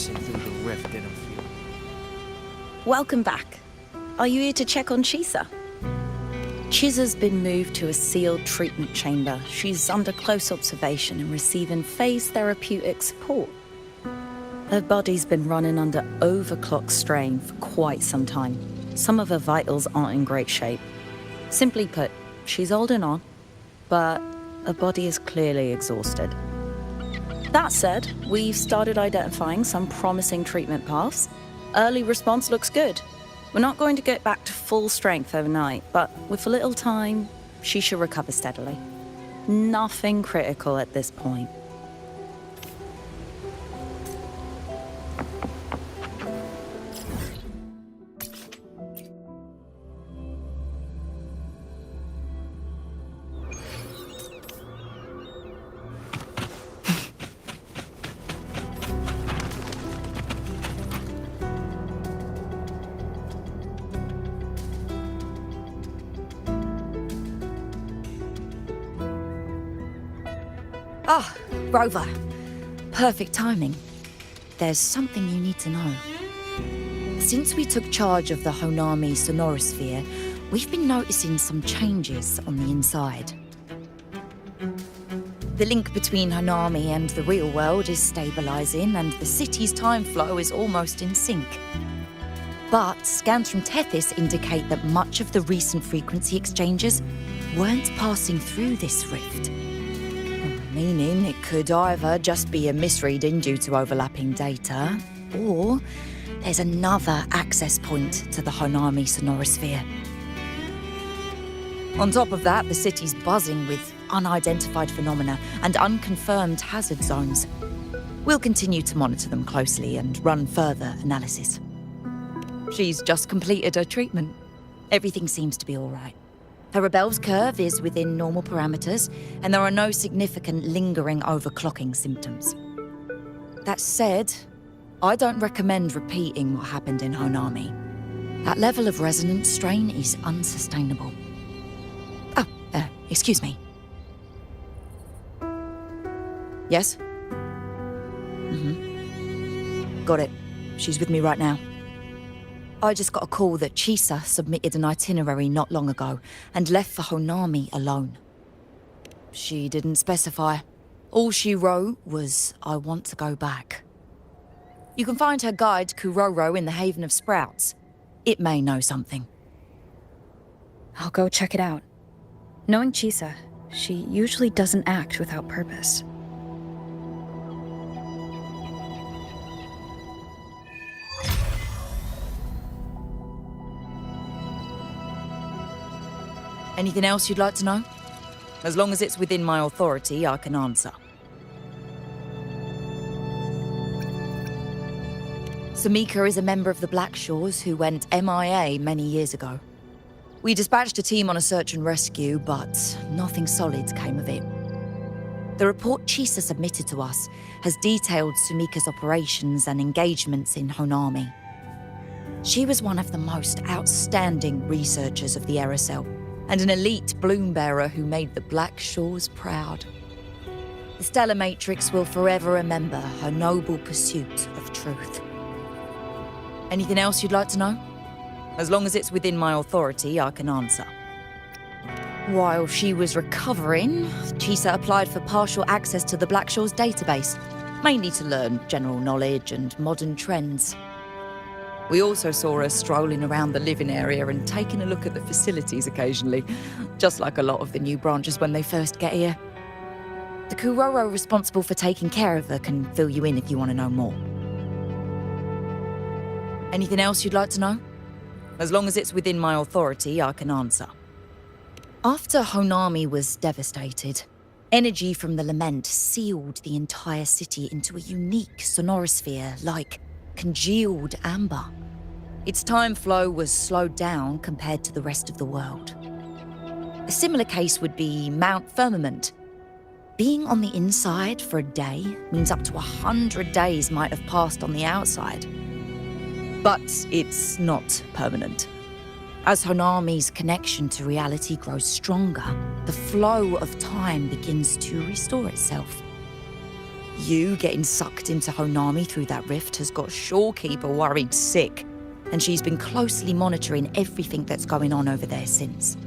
passing through the rift didn't feel. Welcome back. Are you here to check on Chisa? Chisa's been moved to a sealed treatment chamber. She's under close observation and receiving phase therapeutic support. Her body's been running under overclock strain for quite some time. Some of her vitals aren't in great shape. Simply put, she's holding on, but her body is clearly exhausted. That said, we've started identifying some promising treatment paths. Early response looks good. We're not going to get back to full strength overnight, but with a little time, she should recover steadily. Nothing critical at this point. Ah, Rover. Perfect timing. There's something you need to know. Since we took charge of the Honami sonorosphere, we've been noticing some changes on the inside. The link between Honami and the real world is stabilizing, and the city's time flow is almost in sync. But scans from Tethys indicate that much of the recent frequency exchanges weren't passing through this rift. Meaning it could either just be a misreading due to overlapping data, or there's another access point to the Honami sonorosphere. On top of that, the city's buzzing with unidentified phenomena and unconfirmed hazard zones. We'll continue to monitor them closely and run further analysis. She's just completed her treatment. Everything seems to be all right. Her Rebel's curve is within normal parameters, and there are no significant lingering overclocking symptoms. That said, I don't recommend repeating what happened in Honami. That level of resonance strain is unsustainable. Oh, excuse me. Yes? Got it. She's with me right now. I just got a call that Chisa submitted an itinerary not long ago and left for Honami alone. She didn't specify. All she wrote was, "I want to go back." You can find her guide, Kuroro, in the Haven of Sprouts. It may know something. I'll go check it out. Knowing Chisa, she usually doesn't act without purpose. Anything else you'd like to know? As long as it's within my authority, I can answer. Samika is a member of the Black Shores who went MIA many years ago. We dispatched a team on a search and rescue, but nothing solid came of it. The report Chisa submitted to us has detailed Sumika's operations and engagements in Honami. She was one of the most outstanding researchers of the Aerosol, and an elite bloom bearer who made the Black Shores proud. The Stellar Matrix will forever remember her noble pursuit of truth. Anything else you'd like to know? As long as it's within my authority, I can answer. While she was recovering, Chisa applied for partial access to the Black Shores database, mainly to learn general knowledge and modern trends. We also saw her strolling around the living area and taking a look at the facilities occasionally, just like a lot of the new branches when they first get here. The Kuroro responsible for taking care of her can fill you in if you want to know more. Anything else you'd like to know? As long as it's within my authority, I can answer. After Honami was devastated, energy from the lament sealed the entire city into a unique sonorosphere like congealed amber. Its time flow was slowed down compared to the rest of the world. A similar case would be Mount Firmament. Being on the inside for a day means up to 100 days might have passed on the outside. But it's not permanent. As Honami's connection to reality grows stronger, the flow of time begins to restore itself. You getting sucked into Honami through that rift has got Shorekeeper worried sick, and she's been closely monitoring everything that's going on over there since.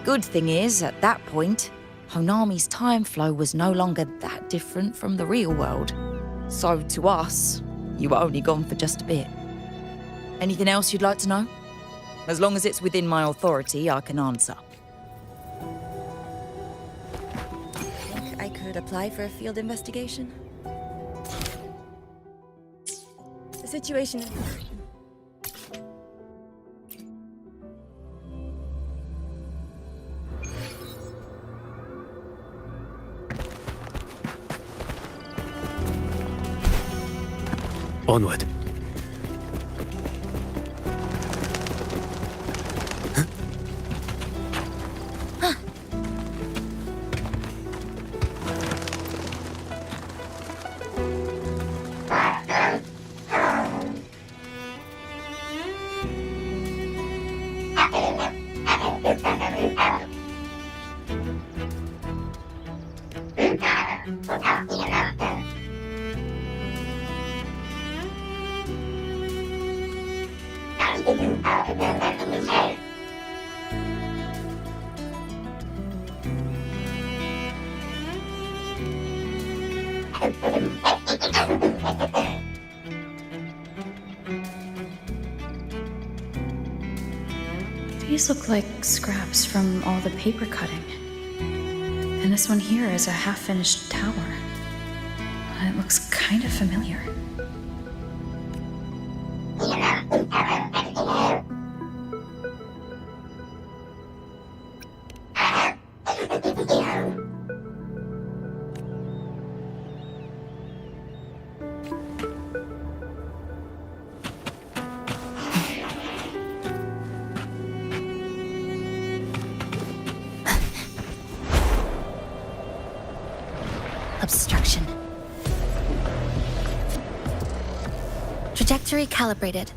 Good thing is, at that point, Honami's time flow was no longer that different from the real world. So to us, you were only gone for just a bit. Anything else you'd like to know? As long as it's within my authority, I can answer. Think I could apply for a field investigation? The situation is... Onward. These look like scraps from all the paper cutting. And this one here is a half-finished tower. It looks kind of familiar. Obstruction. Trajectory calibrated.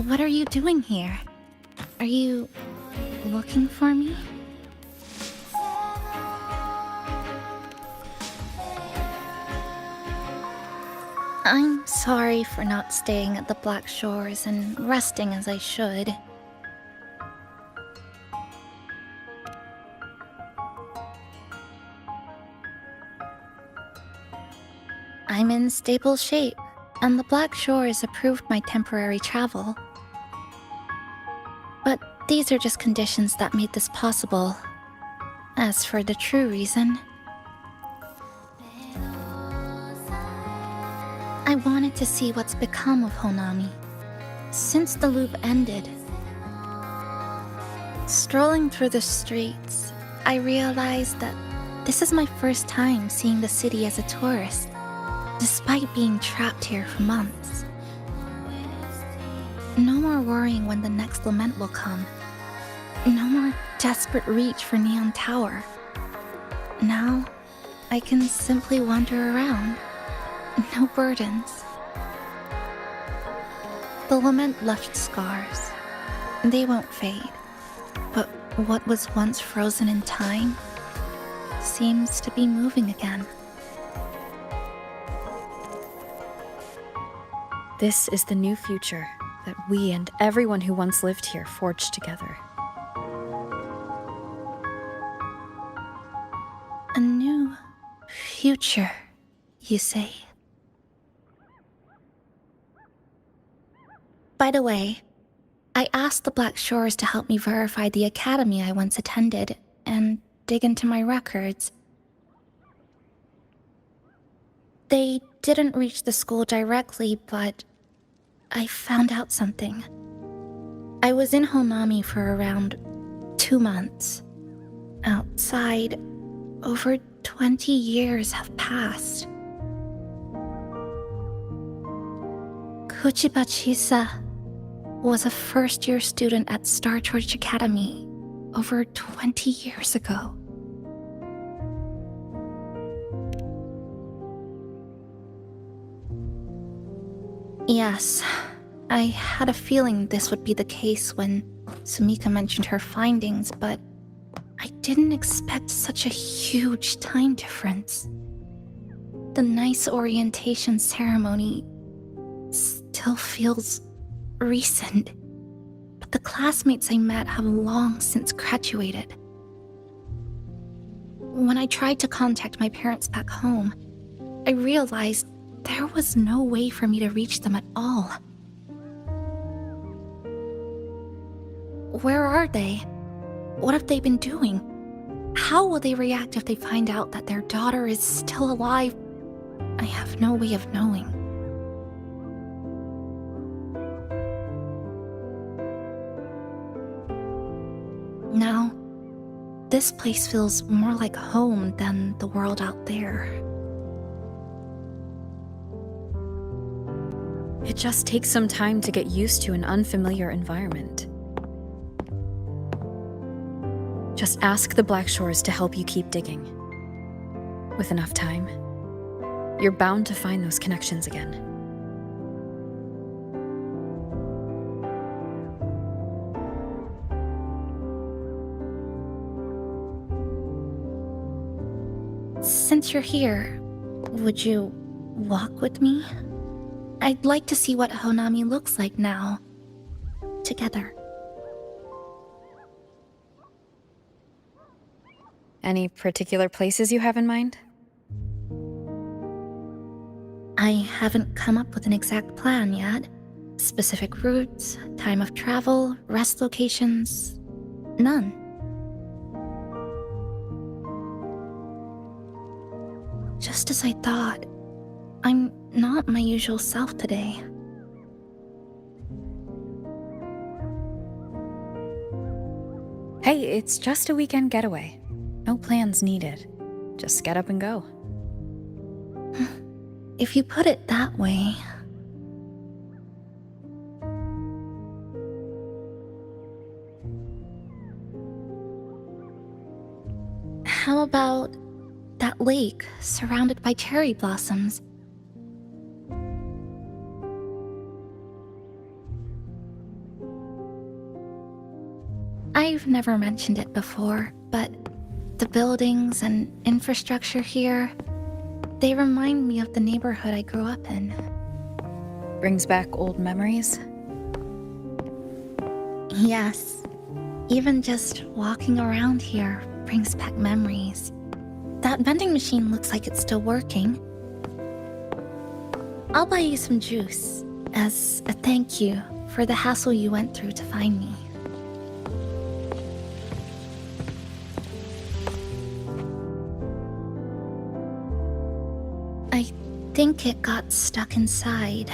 What are you doing here? Are you looking for me? I'm sorry for not staying at the Black Shores and resting as I should. I'm in stable shape, and the Black Shores approved my temporary travel. But these are just conditions that made this possible. As for the true reason, I wanted to see what's become of Honami. Since the loop ended, strolling through the streets, I realized that this is my first time seeing the city as a tourist, despite being trapped here for months. No more worrying when the next lament will come. No more desperate reach for Neon Tower. Now, I can simply wander around. No burdens. The lament left scars. They won't fade. But what was once frozen in time seems to be moving again. This is the new future that we and everyone who once lived here forged together. A new future, you say? By the way, I asked the Black Shores to help me verify the academy I once attended and dig into my records. They didn't reach the school directly, but I found out something. I was in Honami for around 2 months. Outside, over 20 years have passed. Kuchiba Chisa was a first-year student at Star Church Academy over 20 years ago. Yes, I had a feeling this would be the case when Sumika mentioned her findings, but I didn't expect such a huge time difference. The nice orientation ceremony still feels recent, but the classmates I met have long since graduated. When I tried to contact my parents back home, I realized there was no way for me to reach them at all. Where are they? What have they been doing? How will they react if they find out that their daughter is still alive? I have no way of knowing. Now, this place feels more like home than the world out there. It just takes some time to get used to an unfamiliar environment. Just ask the Black Shores to help you keep digging. With enough time, you're bound to find those connections again. Since you're here, would you walk with me? I'd like to see what Honami looks like now. Together. Any particular places you have in mind? I haven't come up with an exact plan yet. Specific routes, time of travel, rest locations, none. Just as I thought, I'm not my usual self today. Hey, it's just a weekend getaway. No plans needed. Just get up and go. If you put it that way. How about that lake surrounded by cherry blossoms? I've never mentioned it before, but the buildings and infrastructure here, they remind me of the neighborhood I grew up in. Brings back old memories? Yes. Even just walking around here brings back memories. That vending machine looks like it's still working. I'll buy you some juice as a thank you for the hassle you went through to find me. I think it got stuck inside.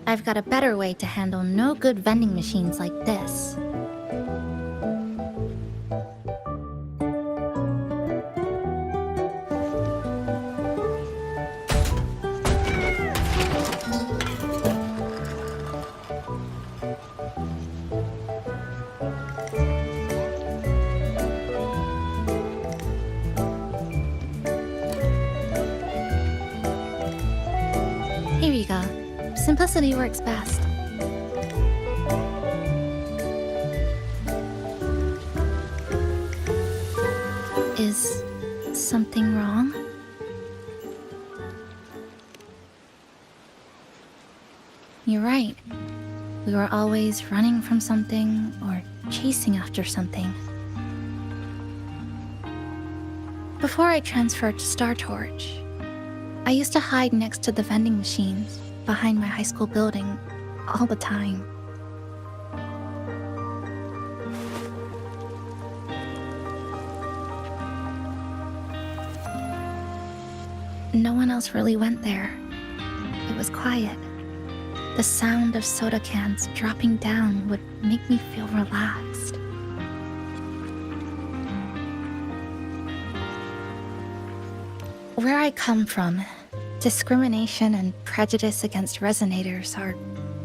I've got a better way to handle no good vending machines like this. Here you go. Simplicity works best. Is something wrong? You're right. We were always running from something or chasing after something. Before I transferred to Star Torch, I used to hide next to the vending machines behind my high school building all the time. No one else really went there. It was quiet. The sound of soda cans dropping down would make me feel relaxed. Where I come from, discrimination and prejudice against resonators are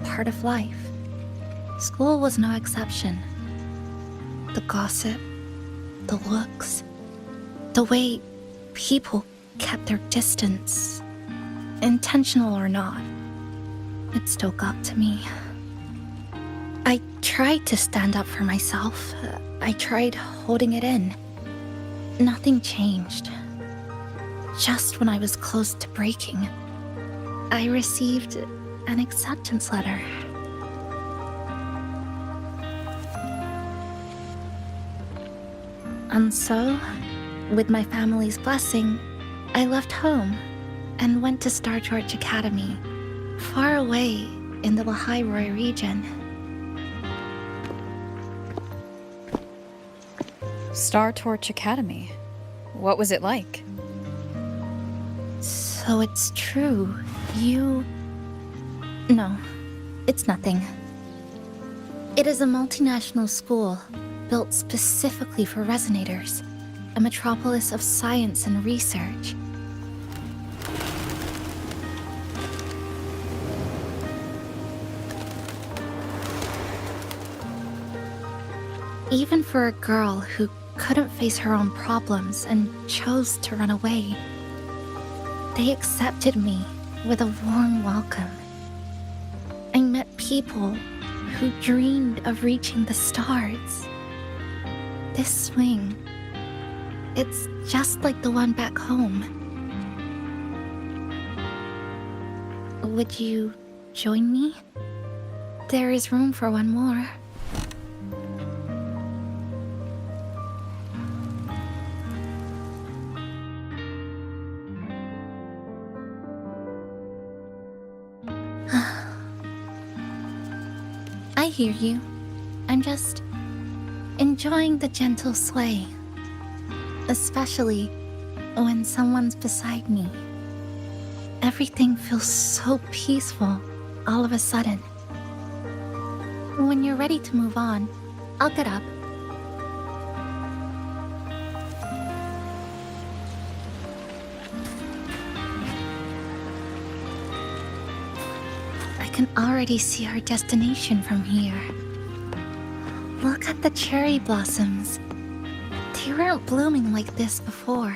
part of life. School was no exception. The gossip, the looks, the way people kept their distance, intentional or not, it still got to me. I tried to stand up for myself. I tried holding it in. Nothing changed. Just when I was close to breaking, I received an acceptance letter. And so, with my family's blessing, I left home and went to Star Torch Academy, far away in the Lahairoi region. Star Torch Academy. What was it like? So it's true. You... No, it's nothing. It is a multinational school built specifically for resonators, a metropolis of science and research. Even for a girl who couldn't face her own problems and chose to run away, they accepted me with a warm welcome. I met people who dreamed of reaching the stars. This swing, it's just like the one back home. Would you join me? There is room for one more. I hear you. I'm just enjoying the gentle sway. Especially when someone's beside me. Everything feels so peaceful all of a sudden. When you're ready to move on, I'll get up. I can already see our destination from here. Look at the cherry blossoms. They weren't blooming like this before.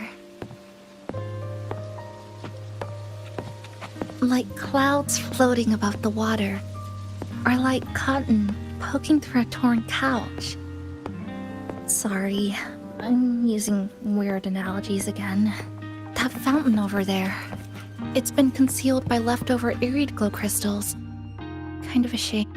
Like clouds floating above the water, or like cotton poking through a torn couch. Sorry, I'm using weird analogies again. That fountain over there, it's been concealed by leftover irid glow crystals. Kind of a shame.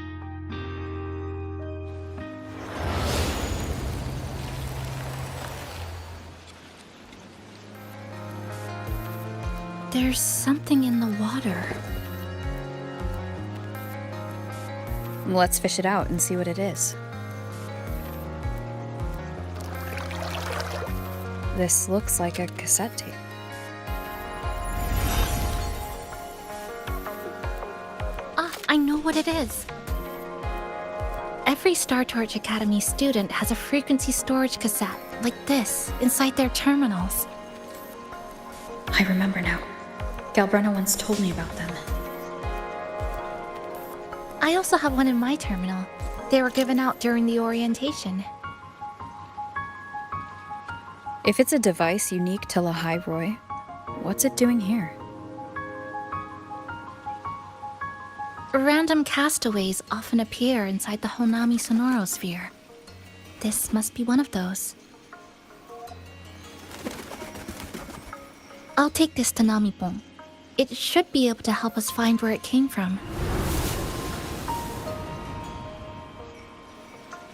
There's something in the water. Let's fish it out and see what it is. This looks like a cassette tape. Ah, I know what it is. Every Star Torch Academy student has a frequency storage cassette like this inside their terminals. I remember now. Galbrenna once told me about them. I also have one in my terminal. They were given out during the orientation. If it's a device unique to Lahairoi, what's it doing here? Random castaways often appear inside the Honami sonorosphere. This must be one of those. I'll take this to Namipon. It should be able to help us find where it came from.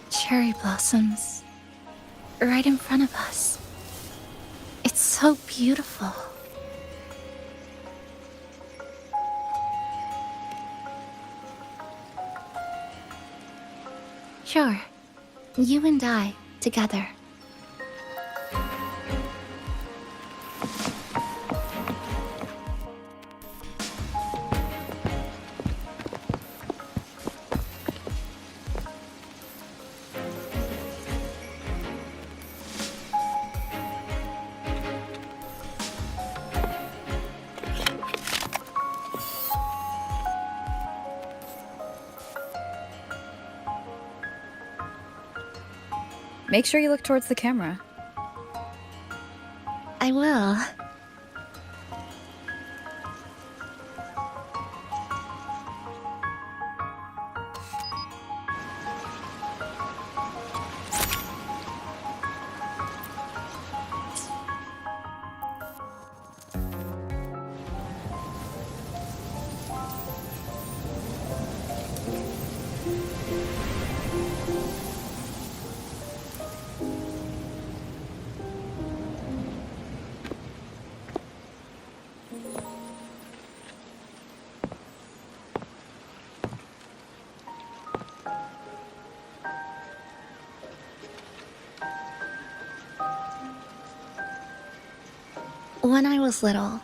Cherry blossoms. Right in front of us. It's so beautiful. Sure. You and I, together. Make sure you look towards the camera. I will. When I was little,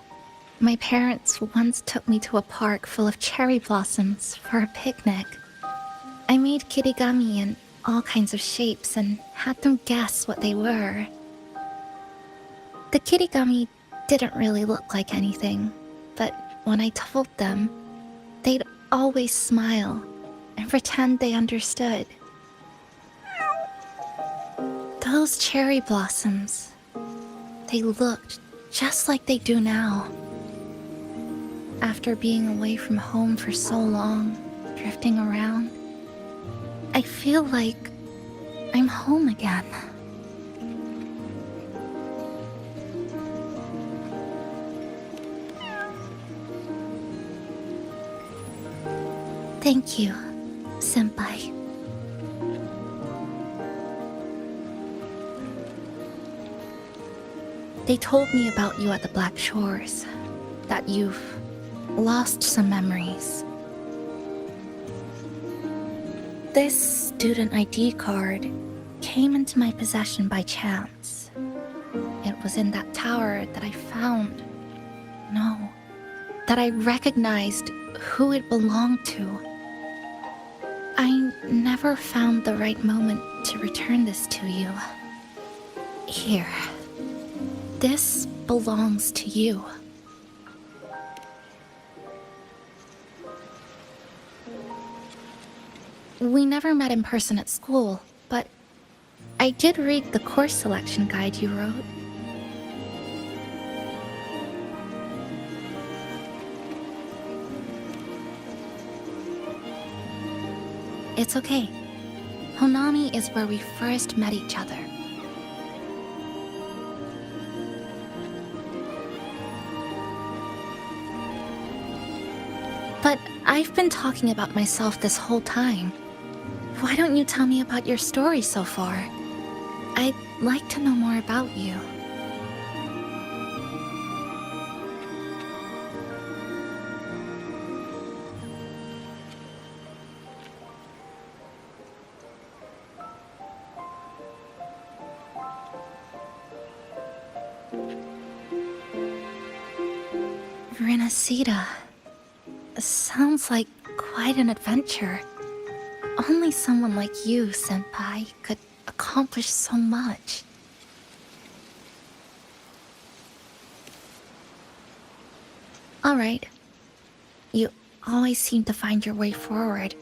my parents once took me to a park full of cherry blossoms for a picnic. I made kirigami in all kinds of shapes and had them guess what they were. The kirigami didn't really look like anything, but when I told them, they'd always smile and pretend they understood. Those cherry blossoms, they looked just like they do now. After being away from home for so long, drifting around, I feel like I'm home again. Thank you, Senpai. They told me about you at the Black Shores, that you've lost some memories. This student ID card came into my possession by chance. It was in that tower that I found. No, that I recognized who it belonged to. I never found the right moment to return this to you. Here. This belongs to you. We never met in person at school, but I did read the course selection guide you wrote. It's okay. Honami is where we first met each other. But I've been talking about myself this whole time. Why don't you tell me about your story so far? I'd like to know more about you. Renacida. Sounds like quite an adventure. Only someone like you, Senpai, could accomplish so much. Alright. You always seem to find your way forward,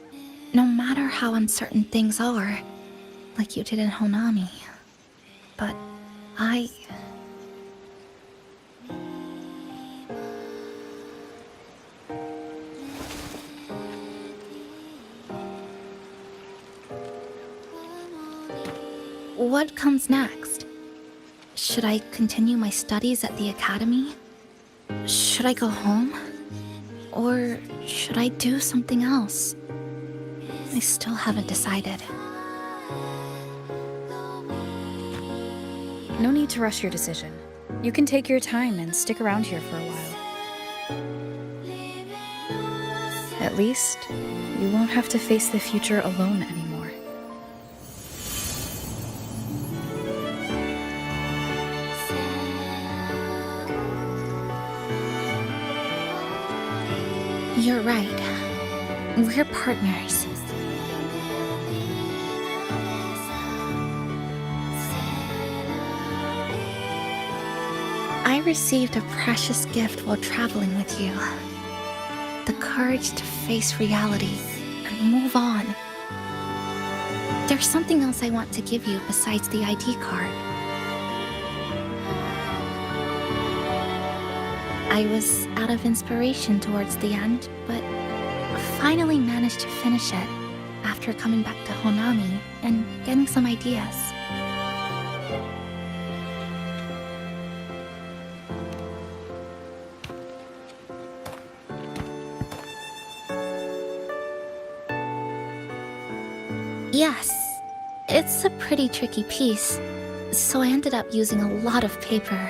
no matter how uncertain things are, like you did in Honami. But I... What comes next? Should I continue my studies at the academy? Should I go home? Or should I do something else? I still haven't decided. No need to rush your decision. You can take your time and stick around here for a while. At least, you won't have to face the future alone anymore. You're right. We're partners. I received a precious gift while traveling with you. The courage to face reality and move on. There's something else I want to give you besides the ID card. I was out of inspiration towards the end, but finally managed to finish it after coming back to Honami and getting some ideas. Yes, it's a pretty tricky piece, so I ended up using a lot of paper.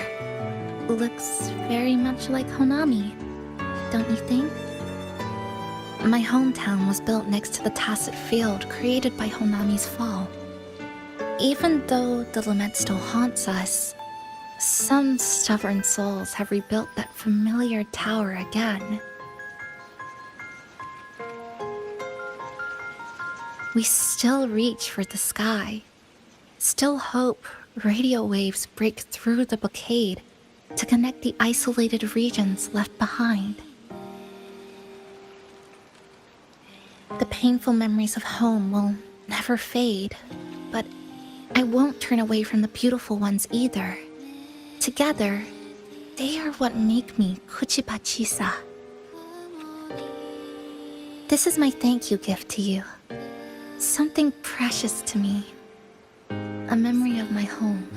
Looks very much like Honami, don't you think? My hometown was built next to the tacit field created by Honami's fall. Even though the lament still haunts us, some stubborn souls have rebuilt that familiar tower again. We still reach for the sky, still hope radio waves break through the blockade to connect the isolated regions left behind. The painful memories of home will never fade, but I won't turn away from the beautiful ones either. Together, they are what make me Kuchipa Chisa. This is my thank you gift to you. Something precious to me. A memory of my home.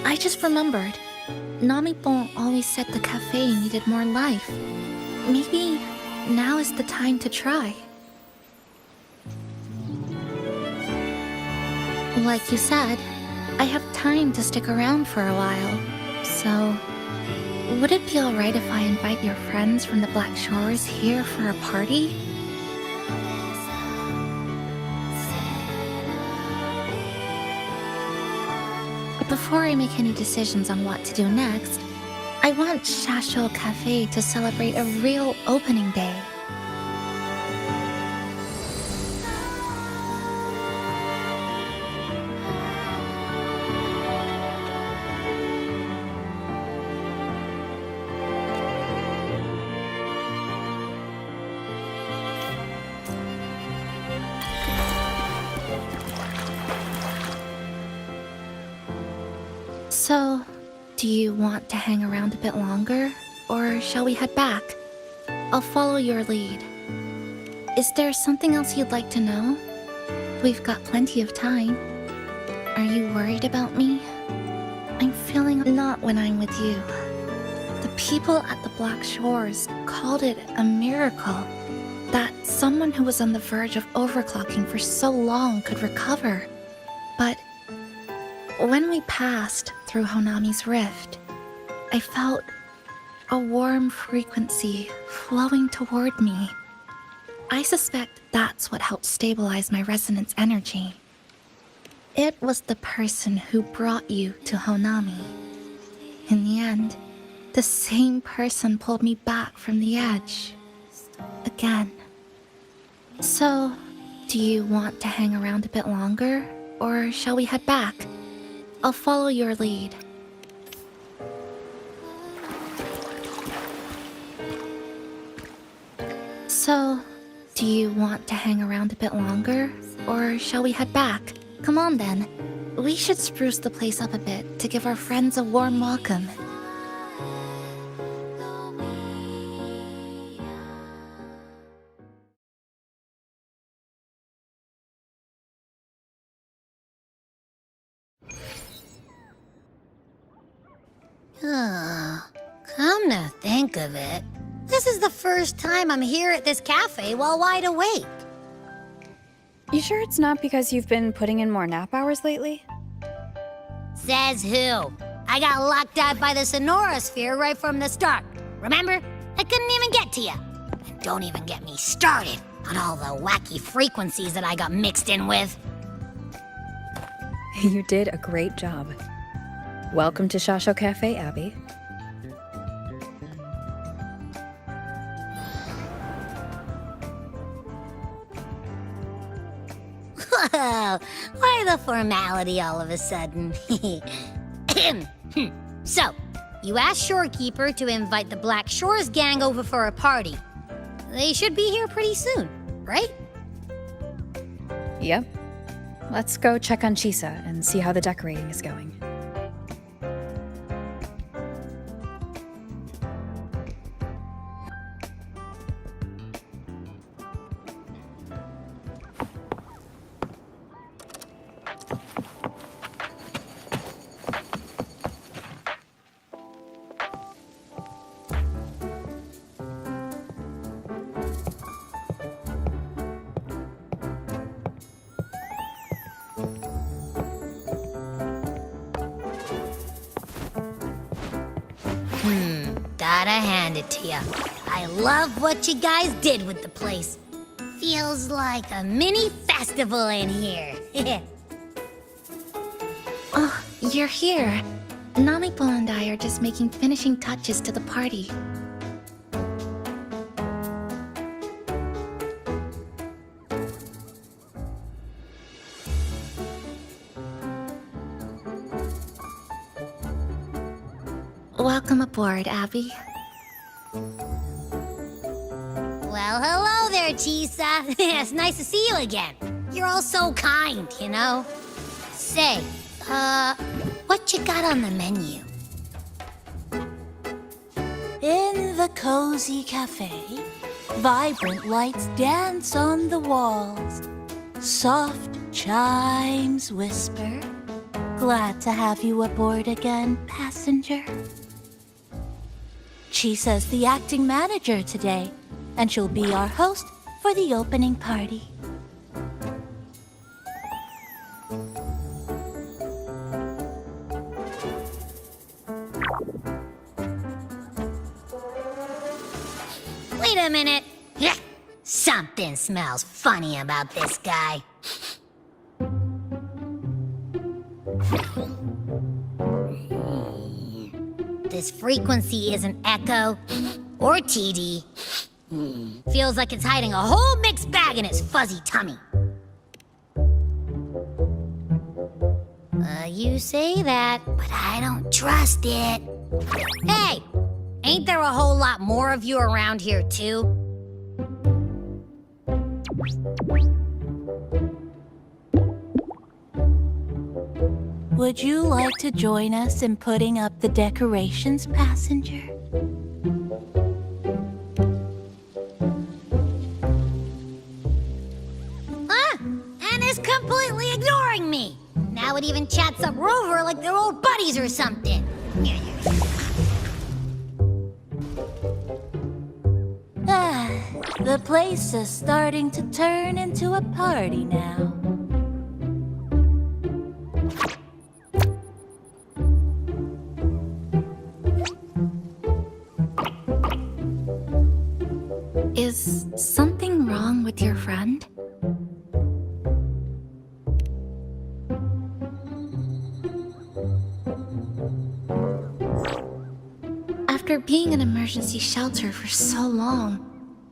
I just remembered. Namipon always said the cafe needed more life. Maybe now is the time to try. Like you said, I have time to stick around for a while, so would it be alright if I invite your friends from the Black Shores here for a party? Before I make any decisions on what to do next, I want Shasho Cafe to celebrate a real opening day. So, do you want to hang around a bit longer, or shall we head back? I'll follow your lead. Is there something else you'd like to know? We've got plenty of time. Are you worried about me? I'm feeling not when I'm with you. The people at the Black Shores called it a miracle that someone who was on the verge of overclocking for so long could recover. But when we passed through Honami's rift, I felt a warm frequency flowing toward me. I suspect that's what helped stabilize my resonance energy. It was the person who brought you to Honami. In the end, the same person pulled me back from the edge. Again. So, do you want to hang around a bit longer, or shall we head back? I'll follow your lead. So, do you want to hang around a bit longer, or shall we head back? Come on then. We should spruce the place up a bit to give our friends a warm welcome. Oh, come to think of it, this is the first time I'm here at this cafe while wide awake. You sure it's not because you've been putting in more nap hours lately? Says who? I got locked out by the Sonorosphere right from the start. Remember? I couldn't even get to you. And don't even get me started on all the wacky frequencies that I got mixed in with. You did a great job. Welcome to Shasho Cafe, Abby. Whoa, why the formality all of a sudden? So, you asked Shorekeeper to invite the Black Shores gang over for a party. They should be here pretty soon, right? Yep. Let's go check on Chisa and see how the decorating is going. Gotta hand it to ya. I love what you guys did with the place. Feels like a mini festival in here. Oh, you're here. Naniko and I are just making finishing touches to the party. Welcome aboard, Abby. Well, hello there, Chisa. It's nice to see you again. You're all so kind, you know? Say, what you got on the menu? In the cozy cafe, vibrant lights dance on the walls. Soft chimes whisper. Glad to have you aboard again, passenger. Chisa's the acting manager today, and she'll be our host for the opening party. Wait a minute. Something smells funny about this guy. This frequency isn't echo or TD. Feels like it's hiding a whole mixed bag in its fuzzy tummy. You say that, but I don't trust it. Hey, ain't there a whole lot more of you around here too? Would you like to join us in putting up the decorations, passenger? And is completely ignoring me. Now it even chats up Rover like they're old buddies or something. The place is starting to turn into a party now. Is something wrong with your friend? After being in emergency shelter for so long,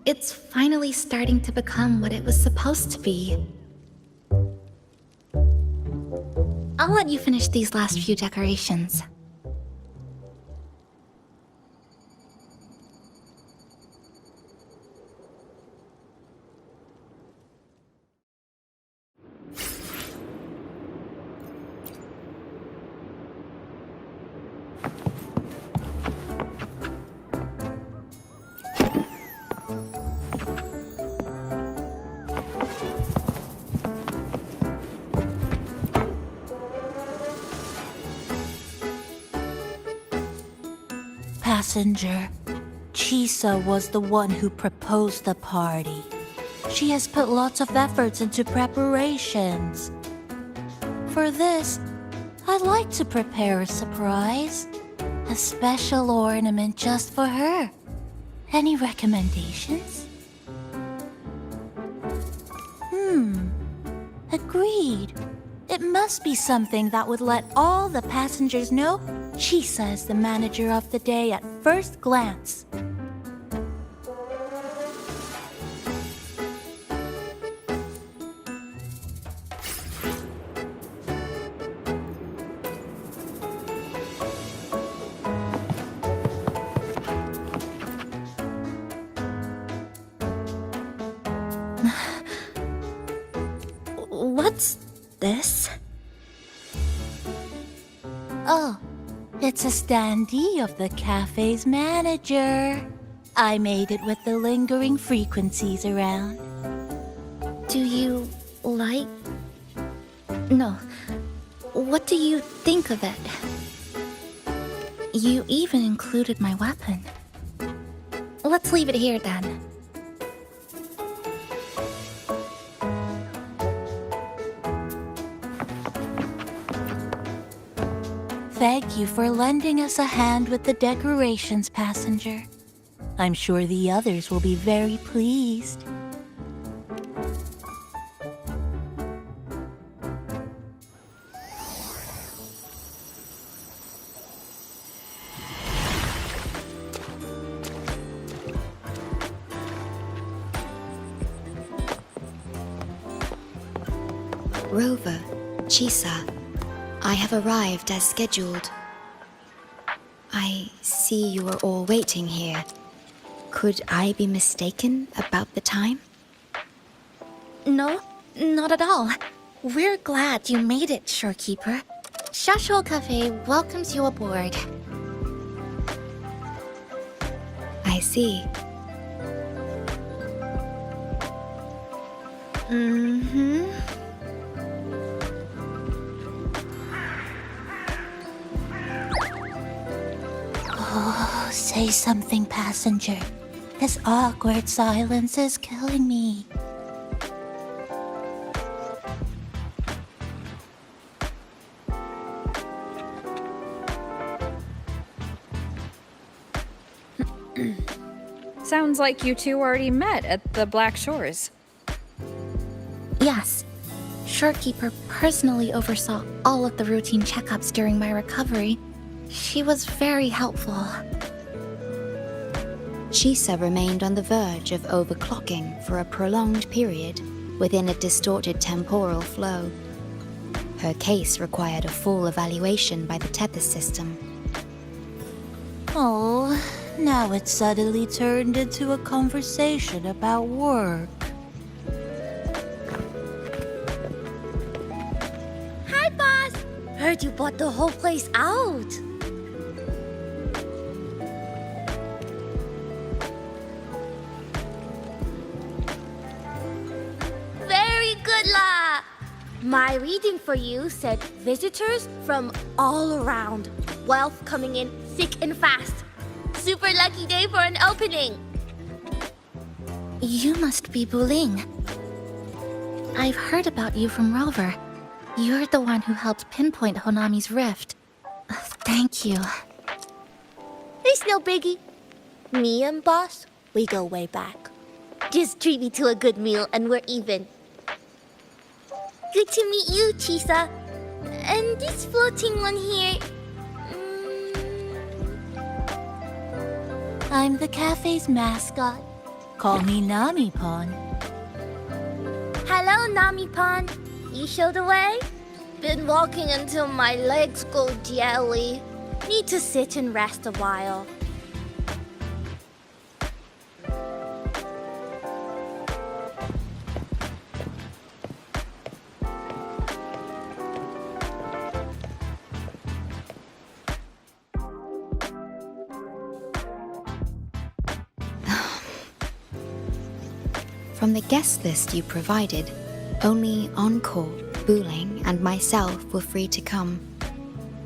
it's finally starting to become what it was supposed to be. I'll let you finish these last few decorations. passenger. Chisa was the one who proposed the party. She has put lots of efforts into preparations. For this, I'd like to prepare a surprise. A special ornament just for her. Any recommendations? Agreed. It must be something that would let all the passengers know Chisa is the manager of the day at first glance. What's this? Oh, it's a standee of the cafe's manager. I made it with the lingering frequencies around. Do you like... No. What do you think of it? You even included my weapon. Let's leave it here then. Thank you for lending us a hand with the decorations, passenger. I'm sure the others will be very pleased. Rover, Chisa, I have arrived as scheduled. I see you are all waiting here. Could I be mistaken about the time? No, not at all. We're glad you made it, Shorekeeper. Shasho Cafe welcomes you aboard. I see. Oh, say something, passenger. This awkward silence is killing me. Sounds like you two already met at the Black Shores. Yes. Shorekeeper personally oversaw all of the routine checkups during my recovery. She was very helpful. Chisa remained on the verge of overclocking for a prolonged period within a distorted temporal flow. Her case required a full evaluation by the Tethys system. Oh, now it's suddenly turned into a conversation about work. Hi, boss! Heard you bought the whole place out. Very good, La! My reading for you said visitors from all around. Wealth coming in thick and fast. Super lucky day for an opening. You must be Buling. I've heard about you from Rover. You're the one who helped pinpoint Honami's rift. Thank you. It's no biggie. Me and boss, we go way back. Just treat me to a good meal and we're even. Good to meet you, Chisa. And this floating one here... I'm the cafe's mascot. Call me Nami-Pon. Hello, Nami-Pon. You show the way? Been walking until my legs go jelly. Need to sit and rest a while. From the guest list you provided, only Encore, Buling, and myself were free to come.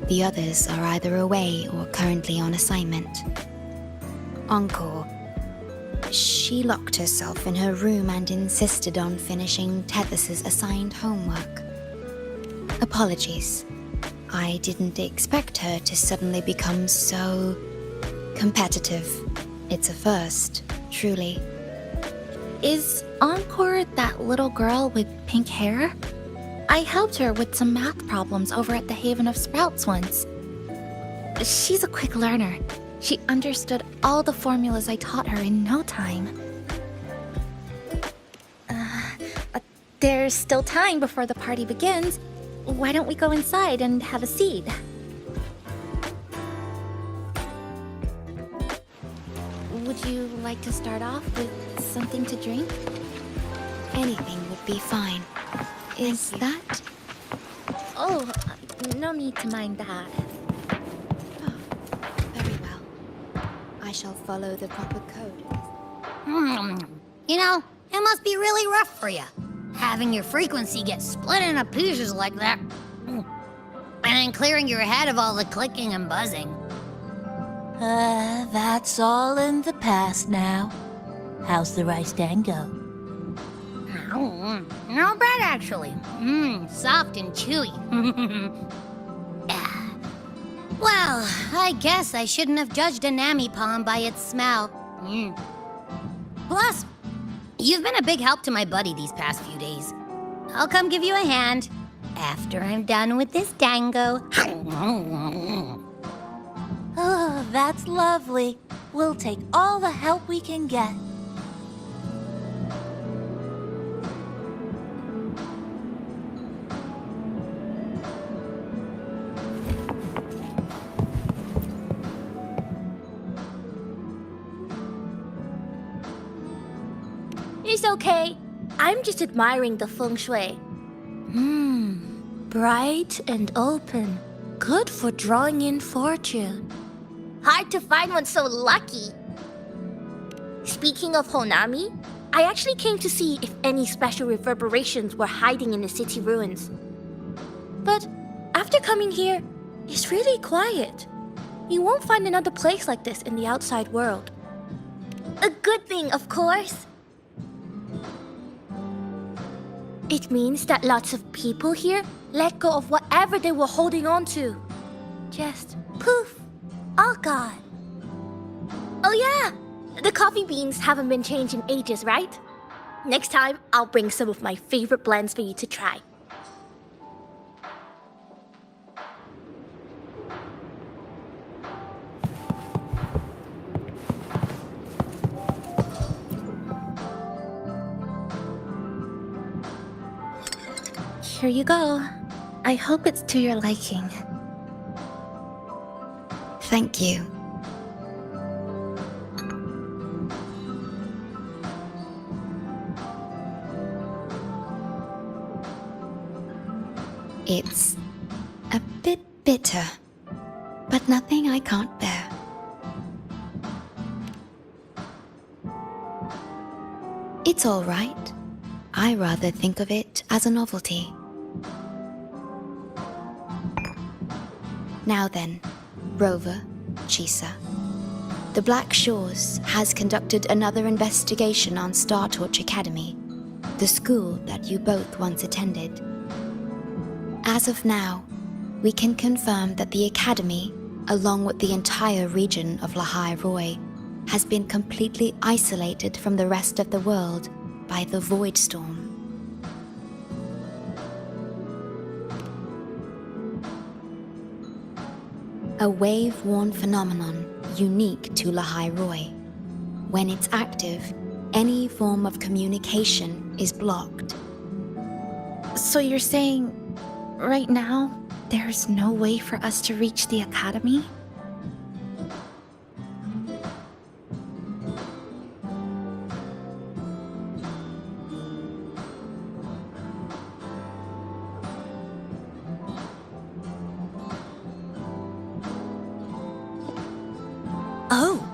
The others are either away or currently on assignment. Encore. She locked herself in her room and insisted on finishing Tethys's assigned homework. Apologies. I didn't expect her to suddenly become so competitive. It's a first, truly. Is Encore that little girl with pink hair? I helped her with some math problems over at the Haven of Sprouts once. She's a quick learner. She understood all the formulas I taught her in no time. There's still time before the party begins. Why don't we go inside and have a seat? Would you like to start off with something to drink? Anything would be fine. Is that? Oh, no need to mind that. Very well. I shall follow the proper code. You know, it must be really rough for you, having your frequency get split into pieces like that. And then clearing your head of all the clicking and buzzing. That's all in the past now. How's the rice dango? Not bad, actually. Soft and chewy. Well, I guess I shouldn't have judged a Nami palm by its smell. Plus, you've been a big help to my buddy these past few days. I'll come give you a hand after I'm done with this dango. Oh, that's lovely. We'll take all the help we can get. It's okay. I'm just admiring the feng shui. Bright and open. Good for drawing in fortune. Hard to find one so lucky. Speaking of Honami, I actually came to see if any special reverberations were hiding in the city ruins. But after coming here, it's really quiet. You won't find another place like this in the outside world. A good thing, of course. It means that lots of people here let go of whatever they were holding on to. Just poof, all gone. Oh yeah, the coffee beans haven't been changed in ages, right? Next time, I'll bring some of my favorite blends for you to try. Here you go. I hope it's to your liking. Thank you. It's a bit bitter, but nothing I can't bear. It's all right. I rather think of it as a novelty. Now then, Rover, Chisa. The Black Shores has conducted another investigation on Star Torch Academy, the school that you both once attended. As of now, we can confirm that the Academy, along with the entire region of Lahai Roi, has been completely isolated from the rest of the world by the Void Storm. A wave-worn phenomenon unique to Lahai Roi. When it's active, any form of communication is blocked. So you're saying, right now, there's no way for us to reach the Academy? Oh,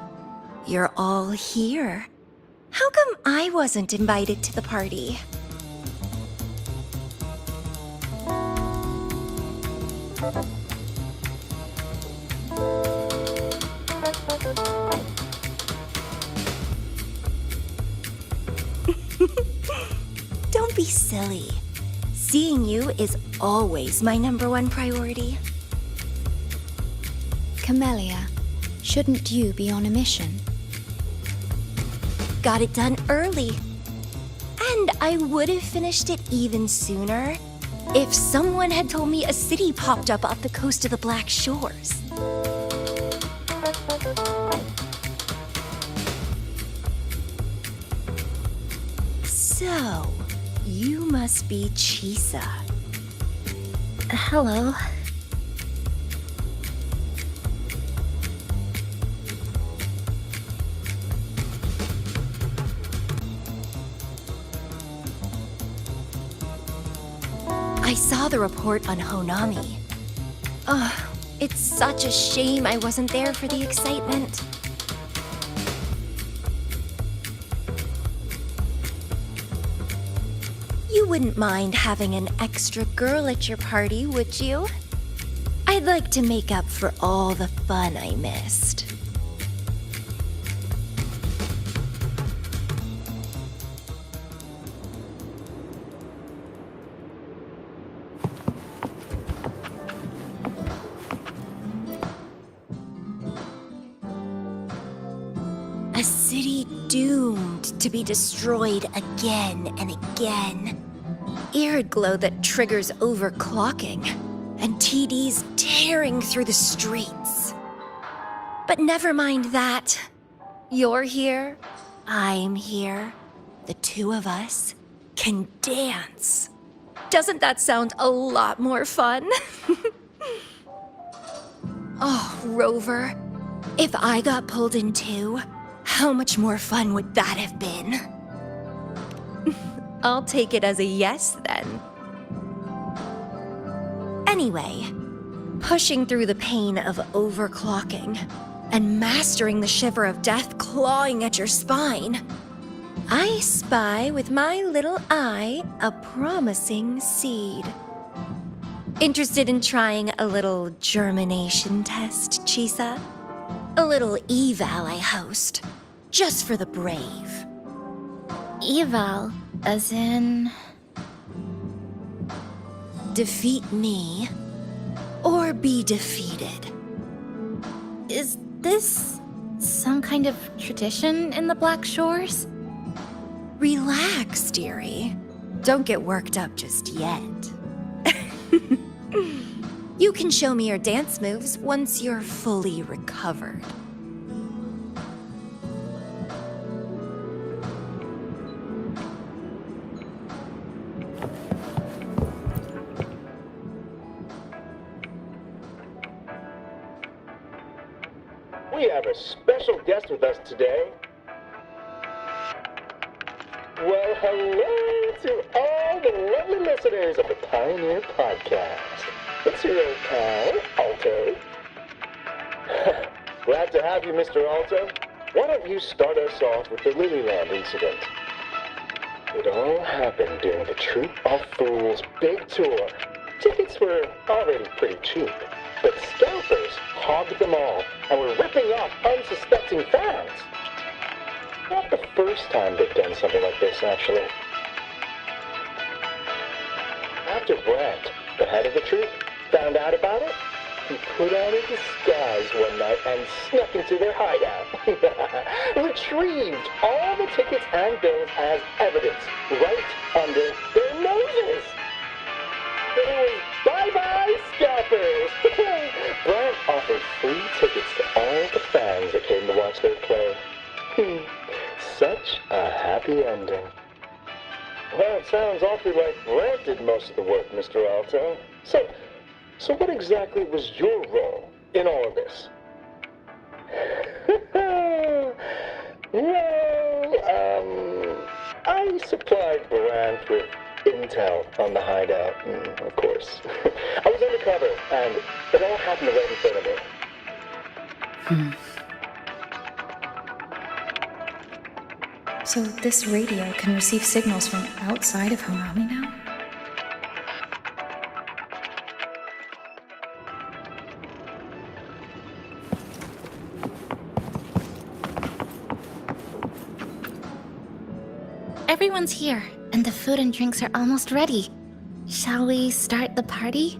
you're all here. How come I wasn't invited to the party? silly. Seeing you is always my #1 priority. Camellia, shouldn't you be on a mission? Got it done early. And I would have finished it even sooner if someone had told me a city popped up off the coast of the Black Shores. So, you must be Chisa. Hello. I saw the report on Honami. Oh, it's such a shame I wasn't there for the excitement. You wouldn't mind having an extra girl at your party, would you? I'd like to make up for all the fun I missed. A city doomed to be destroyed again and again. Arid glow that triggers overclocking, and TDs tearing through the streets. But never mind that. You're here, I'm here. The two of us can dance. Doesn't that sound a lot more fun? Oh, Rover, if I got pulled in too, how much more fun would that have been? I'll take it as a yes, then. Anyway, pushing through the pain of overclocking and mastering the shiver of death clawing at your spine, I spy with my little eye a promising seed. Interested in trying a little germination test, Chisa? A little eval I host, just for the brave. Eval, as in... Defeat me, or be defeated. Is this some kind of tradition in the Black Shores? Relax, dearie. Don't get worked up just yet. You can show me your dance moves once you're fully recovered. We have a special guest with us today. Well, hello to all the lovely listeners of the Pioneer Podcast. It's your old pal, Alto. Glad to have you, Mr. Alto. Why don't you start us off with the Lilyland incident? It all happened during the Troop of Fools big tour. Tickets were already pretty cheap, but scalpers hogged them all and were ripping off unsuspecting fans. Not the first time they've done something like this, actually. After Brant, the head of the troop, found out about it, he put on a disguise one night and snuck into their hideout. Retrieved all the tickets and bills as evidence right under their noses. It was bye-bye scalpers. Brant offered free tickets to all the fans that came to watch their play. Such a happy ending. Well, it sounds awfully like Brant did most of the work, Mr. Alto. So what exactly was your role in all of this? I supplied Brant with intel on the hideout, of course. I was undercover, and it all happened right in front of me. So this radio can receive signals from outside of Honami now? Everyone's here, and the food and drinks are almost ready. Shall we start the party?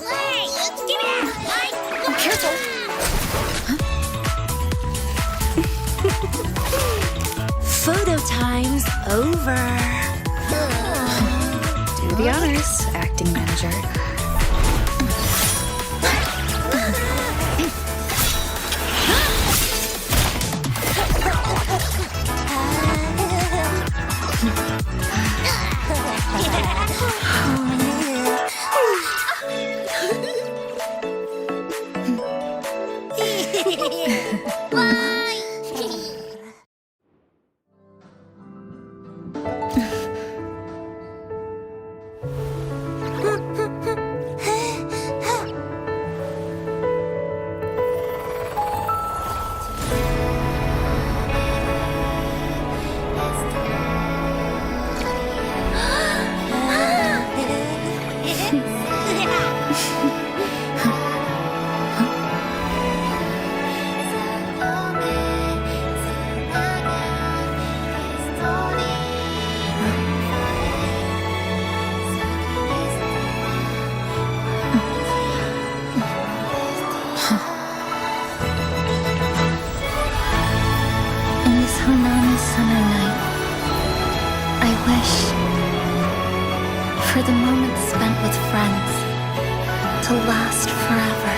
Hey, give me that! Careful! Photo time's over. Do the honors, acting manager. In this Hanami summer night, I wish for the moments spent with friends to last forever.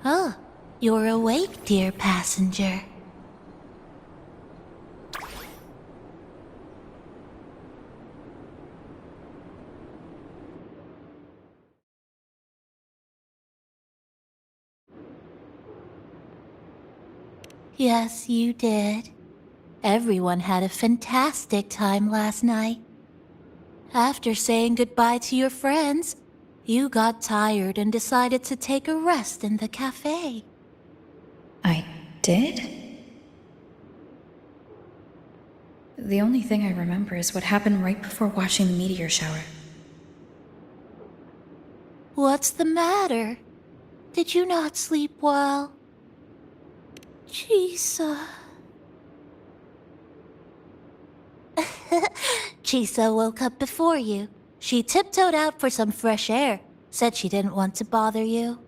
Oh, you're awake, dear passenger. Yes, you did. Everyone had a fantastic time last night. After saying goodbye to your friends, you got tired and decided to take a rest in the cafe. I did? The only thing I remember is what happened right before watching the meteor shower. What's the matter? Did you not sleep well? Chisa. Chisa woke up before you. She tiptoed out for some fresh air. Said she didn't want to bother you.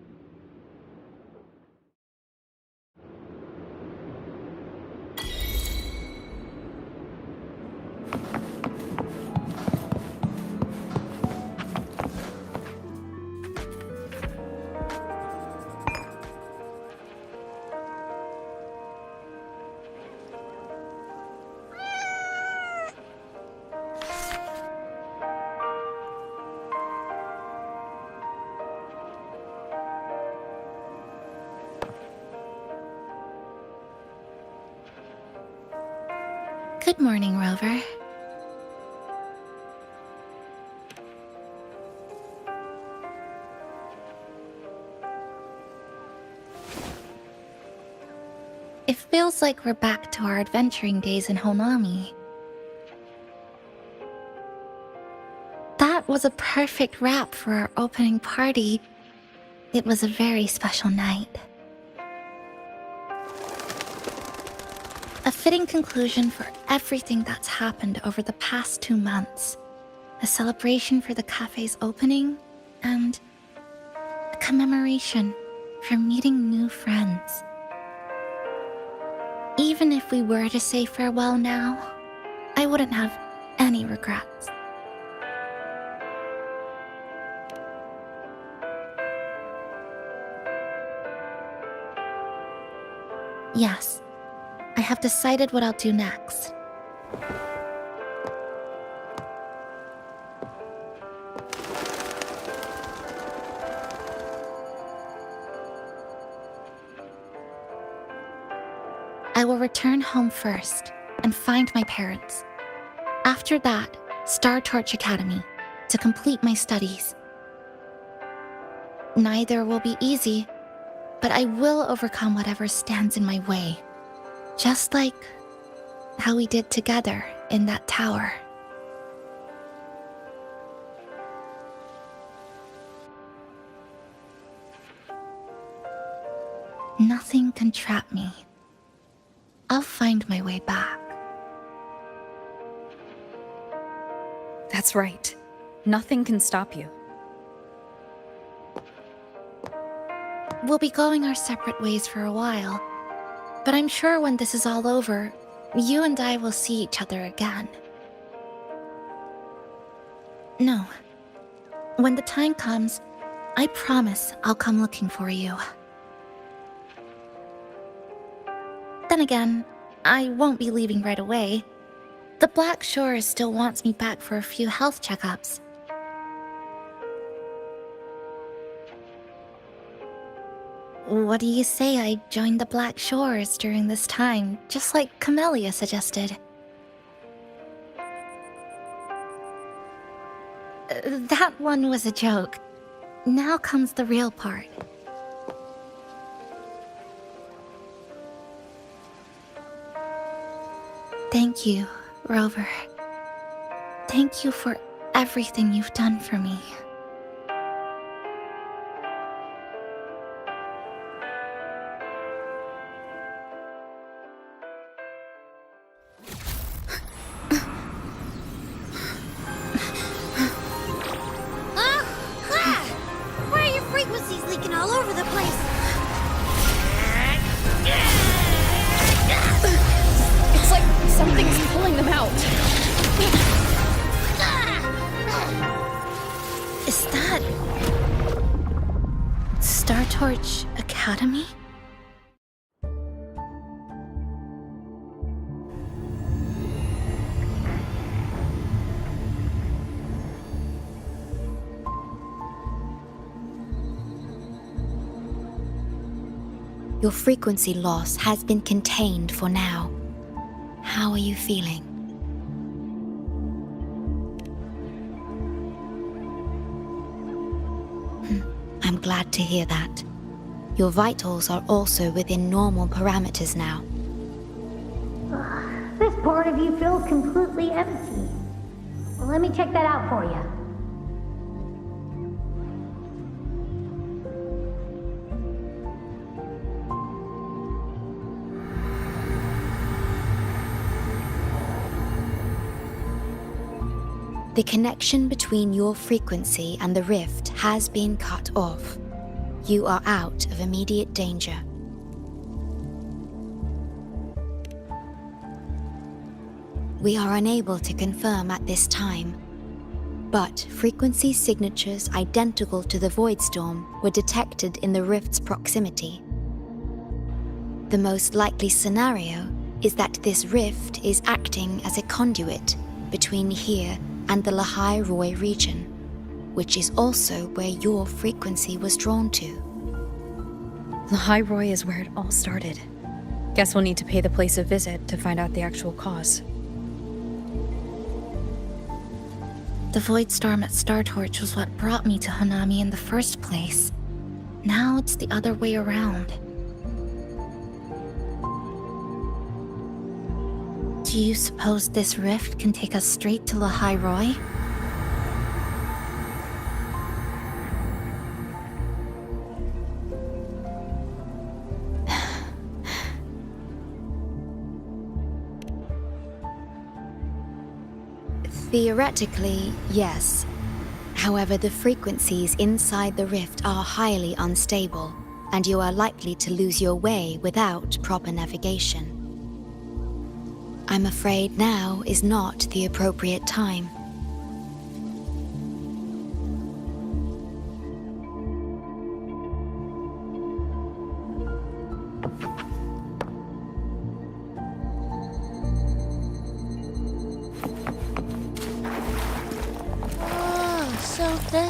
Good morning, Rover. It feels like we're back to our adventuring days in Honami. That was a perfect wrap for our opening party. It was a very special night. A fitting conclusion for everything that's happened over the past 2 months. A celebration for the cafe's opening, and a commemoration for meeting new friends. Even if we were to say farewell now, I wouldn't have any regrets. Yes, I have decided what I'll do next. I will return home first and find my parents. After that, Star Torch Academy to complete my studies. Neither will be easy, but I will overcome whatever stands in my way. Just like how we did together in that tower. Nothing can trap me. I'll find my way back. That's right. Nothing can stop you. We'll be going our separate ways for a while, but I'm sure when this is all over, you and I will see each other again. No. When the time comes, I promise I'll come looking for you. Then again, I won't be leaving right away. The Black Shore still wants me back for a few health checkups. What do you say I join the Black Shores during this time, just like Camellia suggested? That one was a joke. Now comes the real part. Thank you, Rover. Thank you for everything you've done for me. Why are your frequencies leaking all over the place? It's like something's pulling them out. Is that... Star Torch Academy? Your frequency loss has been contained for now. How are you feeling? I'm glad to hear that. Your vitals are also within normal parameters now. This part of you feels completely empty. Well, let me check that out for you. The connection between your frequency and the rift has been cut off. You are out of immediate danger. We are unable to confirm at this time, but frequency signatures identical to the Void Storm were detected in the rift's proximity. The most likely scenario is that this rift is acting as a conduit between here and the Lahai Roi region, which is also where your frequency was drawn to. Lahai Roi is where it all started. Guess we'll need to pay the place a visit to find out the actual cause. The Void Storm at Star Torch was what brought me to Hanami in the first place. Now it's the other way around. Do you suppose this rift can take us straight to Lahai Roi? Theoretically, yes. However, the frequencies inside the rift are highly unstable, and you are likely to lose your way without proper navigation. I'm afraid now is not the appropriate time.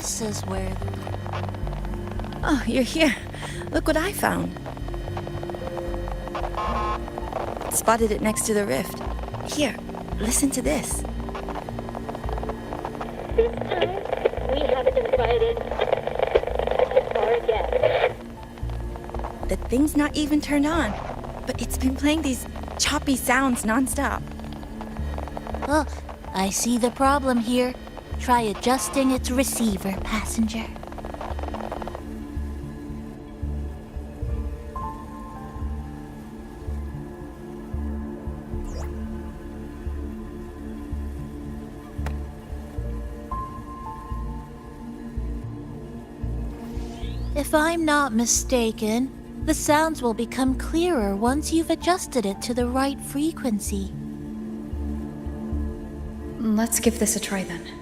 This is where... Oh, you're here. Look what I found. Spotted it next to the rift. Here, listen to this. This time, we haven't invited our guests. The thing's not even turned on, but it's been playing these choppy sounds nonstop. Oh, I see the problem here. Try adjusting its receiver, passenger. If I'm not mistaken, the sounds will become clearer once you've adjusted it to the right frequency. Let's give this a try then.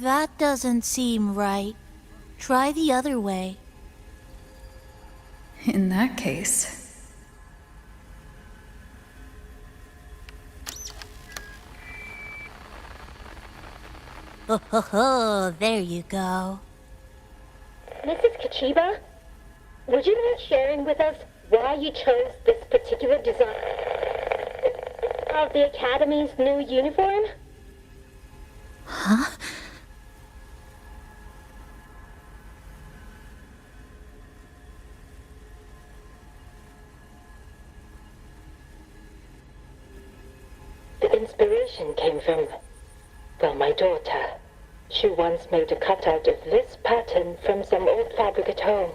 That doesn't seem right. Try the other way. In that case... Oh, there you go. Mrs. Kachiba, would you mind sharing with us why you chose this particular design of the Academy's new uniform? Huh? The inspiration came from, well, my daughter. She once made a cutout of this pattern from some old fabric at home.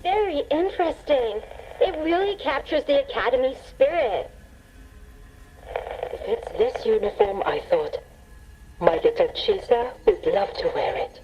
Very interesting. It really captures the Academy's spirit. If it's this uniform, I thought, my little chisa would love to wear it.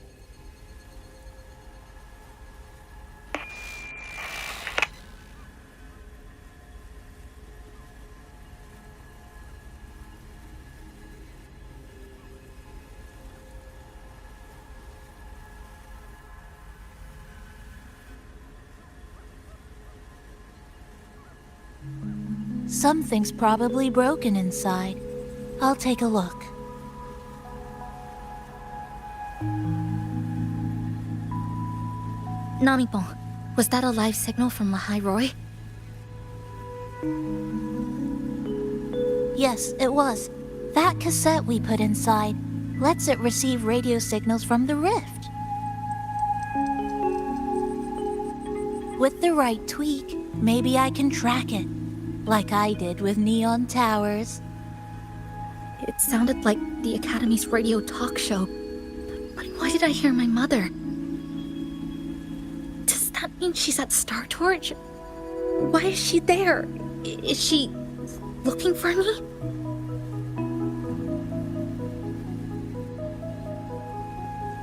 Something's probably broken inside. I'll take a look. Namipon, was that a live signal from Lahai Roy? Yes, it was. That cassette we put inside lets it receive radio signals from the rift. With the right tweak, maybe I can track it, like I did with Neon Towers. It sounded like the Academy's radio talk show. But why did I hear my mother? Does that mean she's at Star Torch? Why is she there? Is she looking for me?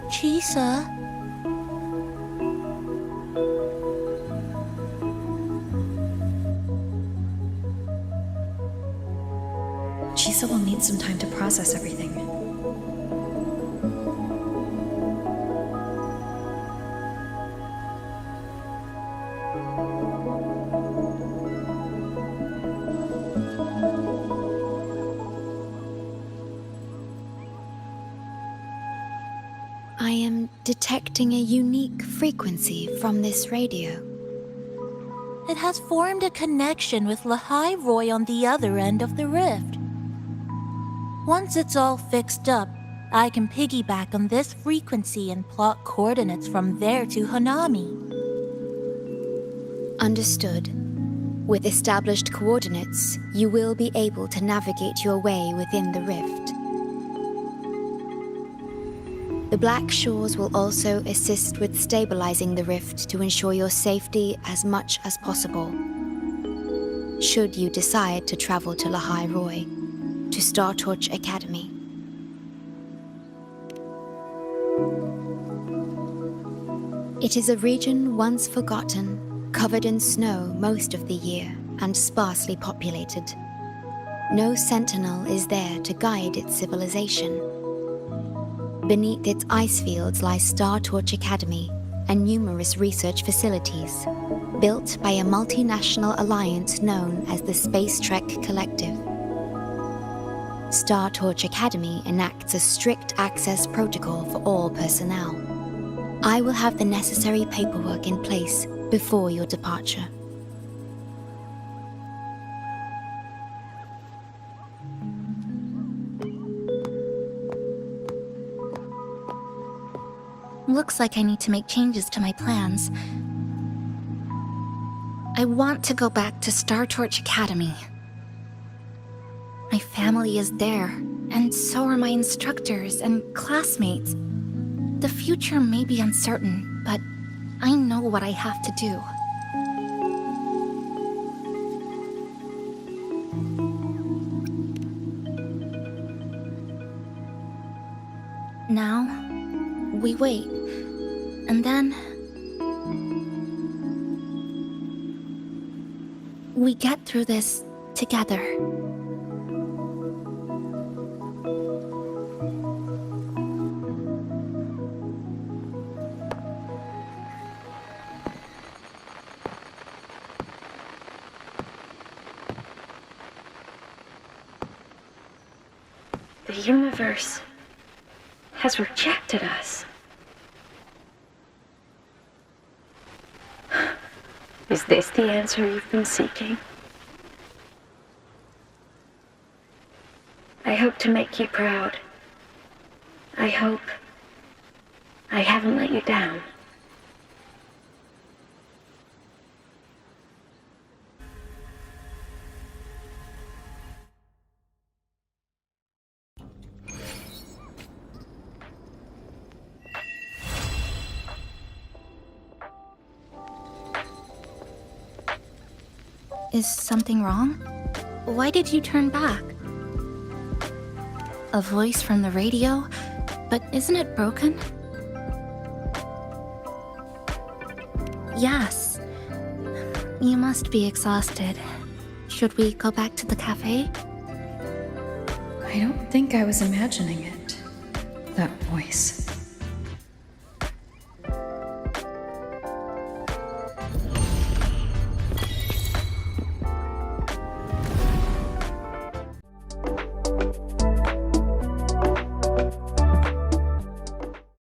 Chisa? Chisa will need some time to process everything. I am detecting a unique frequency from this radio. It has formed a connection with Lahai Roy on the other end of the rift. Once it's all fixed up, I can piggyback on this frequency and plot coordinates from there to Hanami. Understood. With established coordinates, you will be able to navigate your way within the rift. The Black Shores will also assist with stabilizing the rift to ensure your safety as much as possible. Should you decide to travel to Lahai Roy, to Star Torch Academy. It is a region once forgotten, covered in snow most of the year, and sparsely populated. No sentinel is there to guide its civilization. Beneath its ice fields lies Star Torch Academy, and numerous research facilities, built by a multinational alliance known as the Space Trek Collective. Star Torch Academy enacts a strict access protocol for all personnel. I will have the necessary paperwork in place before your departure. Looks like I need to make changes to my plans. I want to go back to Star Torch Academy. My family is there, and so are my instructors and classmates. The future may be uncertain, but I know what I have to do. Now, we wait, and then we get through this together. The universe has rejected us. Is this the answer you've been seeking? I hope to make you proud. I hope I haven't let you down. Is something wrong? Why did you turn back? A voice from the radio? But isn't it broken? Yes. You must be exhausted. Should we go back to the cafe? I don't think I was imagining it. That voice.